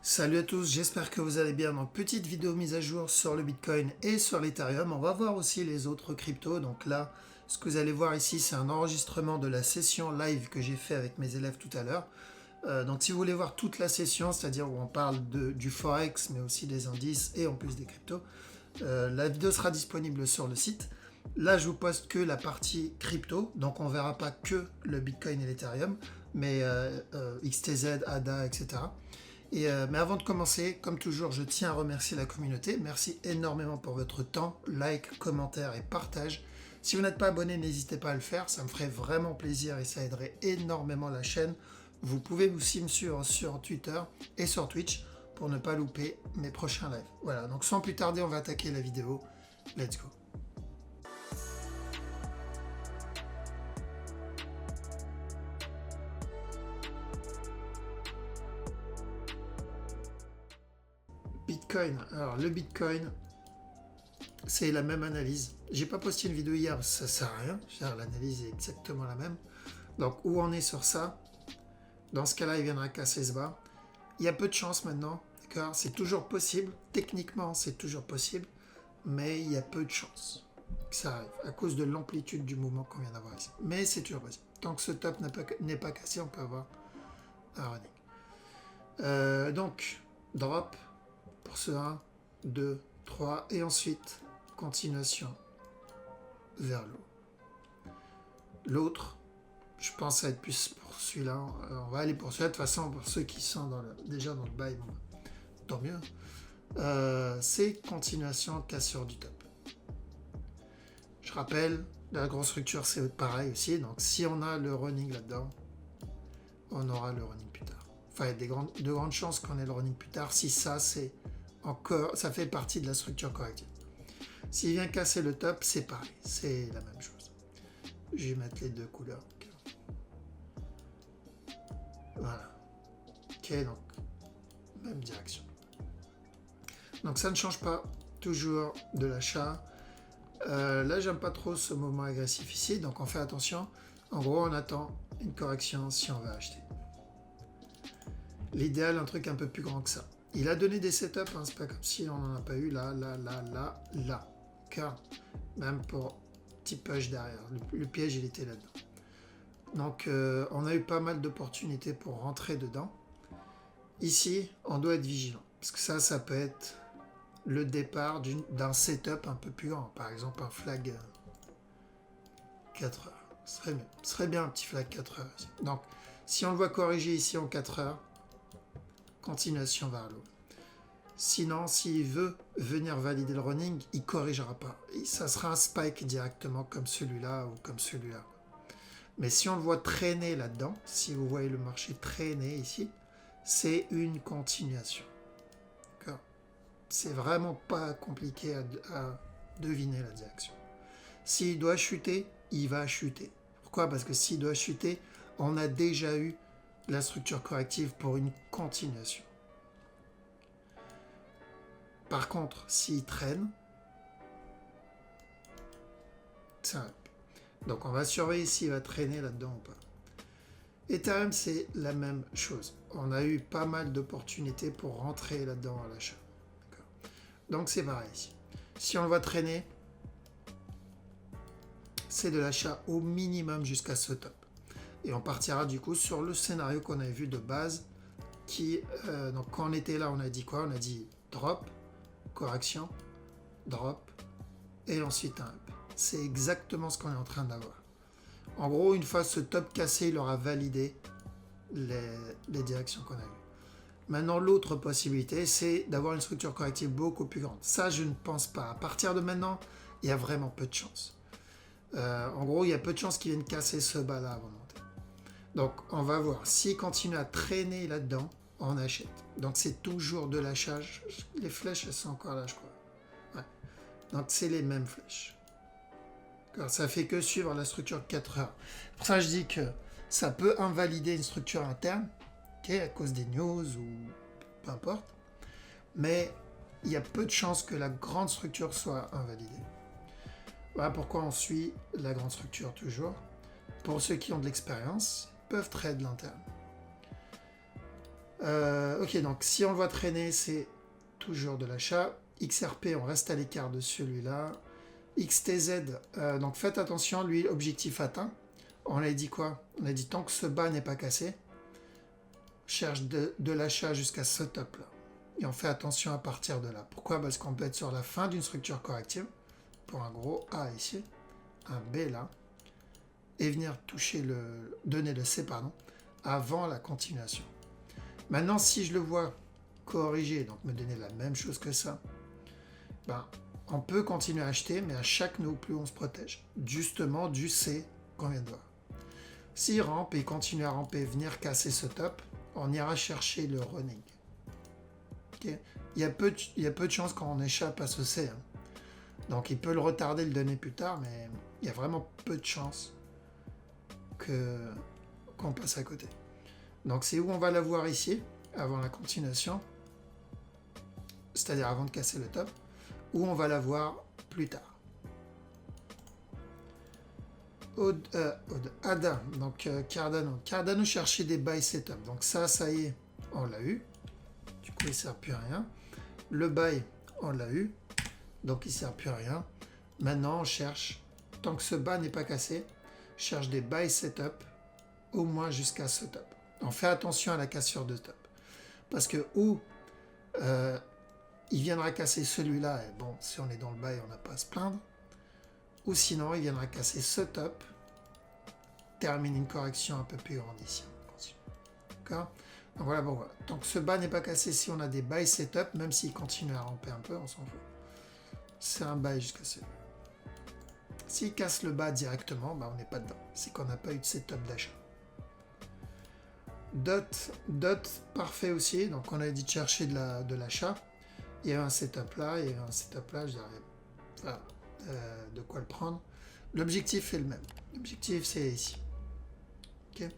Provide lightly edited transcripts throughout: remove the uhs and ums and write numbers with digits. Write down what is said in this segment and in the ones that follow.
Salut à tous, j'espère que vous allez bien. Donc petite vidéo mise à jour sur le Bitcoin et sur l'Ethereum. On va voir aussi les autres cryptos. Donc là, ce que vous allez voir ici, c'est un enregistrement de la session live que j'ai fait avec mes élèves tout à l'heure. Donc si vous voulez voir toute la session, c'est-à-dire où on parle du Forex, mais aussi des indices et en plus des cryptos, la vidéo sera disponible sur le site. Là, je vous poste que la partie crypto, donc on verra pas que le Bitcoin et l'Ethereum, mais XTZ, ADA, etc. Mais avant de commencer, comme toujours, je tiens à remercier la communauté. Merci énormément pour votre temps, like, commentaire et partage. Si vous n'êtes pas abonné, n'hésitez pas à le faire, ça me ferait vraiment plaisir et ça aiderait énormément la chaîne. Vous pouvez aussi me suivre sur Twitter et sur Twitch pour ne pas louper mes prochains lives. Voilà, donc sans plus tarder, on va attaquer la vidéo. Let's go. Bitcoin. Alors le Bitcoin, c'est la même analyse. J'ai pas posté une vidéo hier, ça sert à rien. L'analyse est exactement la même. Donc où on est sur ça, dans ce cas-là, il viendra casser ce bas. Il y a peu de chance maintenant, d'accord. C'est toujours possible. Techniquement, c'est toujours possible, mais il y a peu de chance que ça arrive à cause de l'amplitude du mouvement qu'on vient d'avoir ici. Mais c'est toujours possible. Tant que ce top n'est pas cassé, on peut avoir un running. Donc, drop pour ce 1, 2, 3, et ensuite, continuation vers l'eau. L'autre, je pense à être plus pour celui-là. On va aller pour celui-là. De toute façon, pour ceux qui sont déjà dans le bail, bon, tant mieux. C'est continuation cassure du top. Je rappelle, la grosse structure, c'est pareil aussi. Donc, si on a le running là-dedans, on aura le running plus tard. Enfin, il y a de grandes chances qu'on ait le running plus tard. Si ça, c'est encore, ça fait partie de la structure corrective. S'il vient casser le top, c'est pareil. C'est la même chose. Je vais mettre les deux couleurs. Voilà. Ok, donc, même direction. Donc ça ne change pas. Toujours de l'achat. Là, j'aime pas trop ce mouvement agressif ici, donc on fait attention. En gros, on attend une correction si on veut acheter. L'idéal, un truc un peu plus grand que ça. Il a donné des setups, hein, c'est pas comme si on n'en a pas eu là. Car même pour petit push derrière, le piège, il était là-dedans. Donc, on a eu pas mal d'opportunités pour rentrer dedans. Ici, on doit être vigilant, parce que ça peut être le départ d'un setup un peu plus grand. Par exemple, un flag 4 heures. Ce serait bien un petit flag 4 heures ici. Donc, si on le voit corriger ici en 4 heures, continuation vers l'eau. Sinon, s'il veut venir valider le running, il ne corrigera pas. Et ça sera un spike directement comme celui-là ou comme celui-là. Mais si on le voit traîner là-dedans, si vous voyez le marché traîner ici, c'est une continuation. D'accord ? C'est vraiment pas compliqué à deviner la direction. S'il doit chuter, il va chuter. Pourquoi ? Parce que s'il doit chuter, on a déjà eu la structure corrective pour une continuation. Par contre, s'il traîne, c'est un up. Donc on va surveiller s'il va traîner là-dedans ou pas. Ethereum, c'est la même chose. On a eu pas mal d'opportunités pour rentrer là-dedans à l'achat. Donc c'est pareil ici. Si on le voit traîner, c'est de l'achat au minimum jusqu'à ce top. Et on partira du coup sur le scénario qu'on avait vu de base. Donc quand on était là, on a dit quoi ? On a dit drop, correction, drop, et ensuite un up. C'est exactement ce qu'on est en train d'avoir. En gros, une fois ce top cassé, il aura validé les directions qu'on a eues. Maintenant, l'autre possibilité, c'est d'avoir une structure corrective beaucoup plus grande. Ça, je ne pense pas. À partir de maintenant, il y a vraiment peu de chance. En gros, il y a peu de chances qu'il vienne casser ce bas-là avant de monter. Donc, on va voir. S'il continue à traîner là-dedans, on achète. Donc, c'est toujours de l'achat. Les flèches, elles sont encore là, je crois. Ouais. Donc, c'est les mêmes flèches. Ça fait que suivre la structure 4 heures. Pour ça, je dis que ça peut invalider une structure interne, à cause des news ou peu importe. Mais il y a peu de chances que la grande structure soit invalidée. Voilà pourquoi on suit la grande structure toujours. Pour ceux qui ont de l'expérience, peuvent trade l'interne. Ok, donc si on le voit traîner, c'est toujours de l'achat. XRP, on reste à l'écart de celui-là. XTZ, donc faites attention, lui, objectif atteint. On a dit quoi? On a dit tant que ce bas n'est pas cassé, cherche de l'achat jusqu'à ce top là. Et on fait attention à partir de là. Pourquoi? Parce qu'on peut être sur la fin d'une structure corrective, pour un gros A ici, un B là, et venir toucher donner le C, pardon, avant la continuation. Maintenant, si je le vois corriger, donc me donner la même chose que ça, ben, on peut continuer à acheter, mais à chaque nœud plus on se protège. Justement du C qu'on vient de voir. S'il rampe et continue à ramper, venir casser ce top, on ira chercher le running. Okay, il y a peu de chances qu'on échappe à ce C. Hein. Donc il peut le retarder, le donner plus tard, mais il y a vraiment peu de chances qu'on passe à côté. Donc c'est où on va la voir ici, avant la continuation, c'est-à-dire avant de casser le top, ou on va la voir plus tard. ADA, donc Cardano. Cardano cherchait des buy setup. Donc ça y est, on l'a eu. Du coup, il ne sert plus à rien. Le buy, on l'a eu. Donc il ne sert plus à rien. Maintenant, on cherche, tant que ce bas n'est pas cassé, cherche des buy setup au moins jusqu'à ce top. On fait attention à la cassure de top. Parce que où il viendra casser celui-là, et bon, si on est dans le buy, on n'a pas à se plaindre. Ou sinon, il viendra casser ce top, termine une correction un peu plus grande ici. D'accord? Donc voilà, bon, voilà. Tant que ce bas n'est pas cassé, si on a des buy setup, même s'il continue à ramper un peu, on s'en fout. C'est un buy jusqu'à celui-là. S'il casse le bas directement, bah, on n'est pas dedans. C'est qu'on n'a pas eu de setup d'achat. Dot, parfait aussi. Donc on a dit de chercher de l'achat. Il y a un setup là, il y a un setup là, je dirais. Voilà. De quoi le prendre. L'objectif est le même. L'objectif, c'est ici. Ok.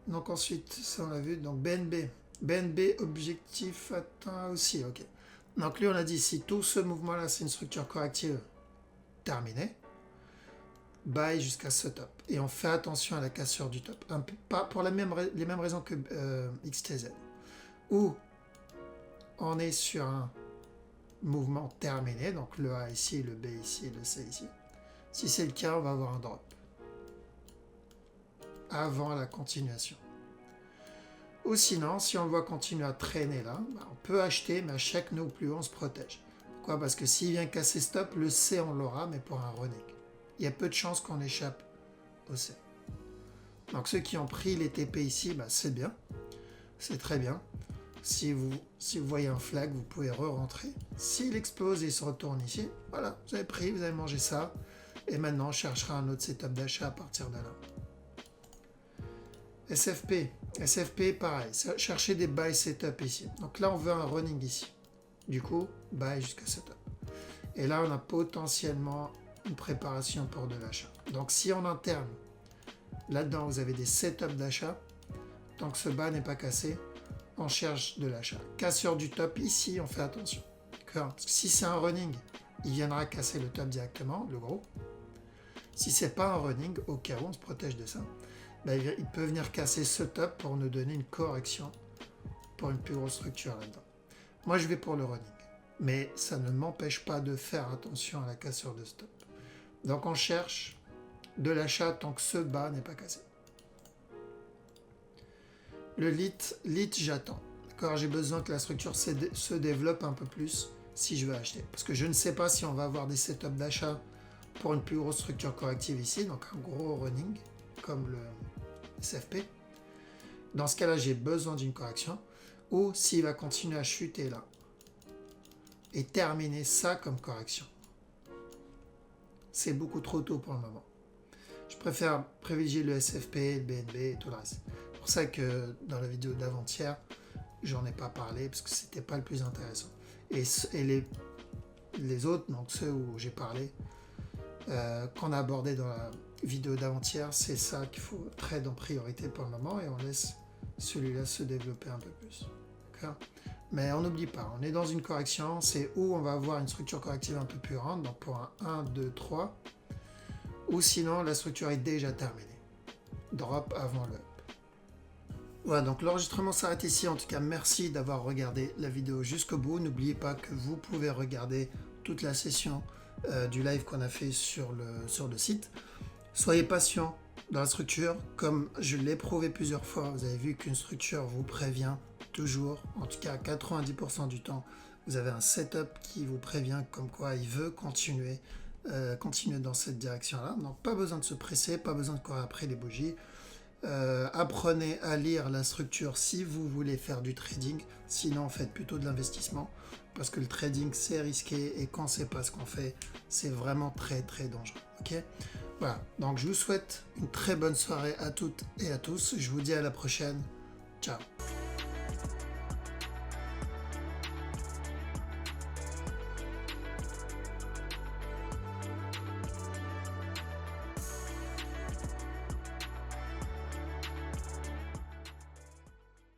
Donc ensuite, ça on l'a vu. Donc BNB. BNB, objectif atteint aussi. Ok. Donc lui, on a dit, si tout ce mouvement-là, c'est une structure corrective terminée, buy jusqu'à ce top. Et on fait attention à la cassure du top. Un peu, pas pour les mêmes raisons que XTZ. Où on est sur un mouvement terminé, donc le A ici, le B ici, le C ici. Si c'est le cas, on va avoir un drop avant la continuation. Ou sinon, si on le voit continuer à traîner là, bah on peut acheter, mais à chaque nœud plus haut, on se protège. Pourquoi? Parce que s'il vient casser stop, le C, on l'aura, mais pour un running. Il y a peu de chances qu'on échappe au C. Donc ceux qui ont pris les TP ici, bah c'est bien. C'est très bien. Si vous voyez un flag, vous pouvez re-rentrer. S'il explose et il se retourne ici, voilà, vous avez pris, vous avez mangé ça. Et maintenant, on cherchera un autre setup d'achat à partir de là. SFP. SFP, pareil. Chercher des buy setup ici. Donc là, on veut un running ici. Du coup, buy jusqu'à setup. Et là, on a potentiellement une préparation pour de l'achat. Donc si en interne, là-dedans, vous avez des setups d'achat, tant que ce bas n'est pas cassé, on cherche de l'achat. Cassure du top, ici, on fait attention. Parce que si c'est un running, il viendra casser le top directement, le gros. Si c'est pas un running, au cas où on se protège de ça, ben, il peut venir casser ce top pour nous donner une correction pour une plus grosse structure là-dedans. Moi, je vais pour le running. Mais ça ne m'empêche pas de faire attention à la cassure de stop. Donc, on cherche de l'achat tant que ce bas n'est pas cassé. Le lit, j'attends. D'accord, j'ai besoin que la structure se développe un peu plus si je veux acheter. Parce que je ne sais pas si on va avoir des setups d'achat pour une plus grosse structure corrective ici, donc un gros running, comme le SFP. Dans ce cas-là, j'ai besoin d'une correction. Ou s'il va continuer à chuter là. Et terminer ça comme correction. C'est beaucoup trop tôt pour le moment. Je préfère privilégier le SFP, le BNB et tout le reste. C'est pour ça que dans la vidéo d'avant-hier, j'en ai pas parlé parce que c'était pas le plus intéressant. Et les autres, donc ceux où j'ai parlé, qu'on a abordé dans la vidéo d'avant-hier, c'est ça qu'il faut trade en priorité pour le moment et on laisse celui-là se développer un peu plus. D'accord ? Mais on n'oublie pas, on est dans une correction, c'est où on va avoir une structure corrective un peu plus grande, donc pour un 1, 2, 3, ou sinon la structure est déjà terminée. drop avant le up. Voilà, donc l'enregistrement s'arrête ici. En tout cas, merci d'avoir regardé la vidéo jusqu'au bout. N'oubliez pas que vous pouvez regarder toute la session du live qu'on a fait sur le site. Soyez patient dans la structure. Comme je l'ai prouvé plusieurs fois, vous avez vu qu'une structure vous prévient toujours. En tout cas, 90% du temps, vous avez un setup qui vous prévient comme quoi il veut continuer dans cette direction-là. Donc, pas besoin de se presser, pas besoin de courir après les bougies. Apprenez à lire la structure si vous voulez faire du trading, sinon faites plutôt de l'investissement parce que le trading c'est risqué et quand c'est pas ce qu'on fait, c'est vraiment très très dangereux. Ok, voilà, donc je vous souhaite une très bonne soirée à toutes et à tous, je vous dis à la prochaine, ciao.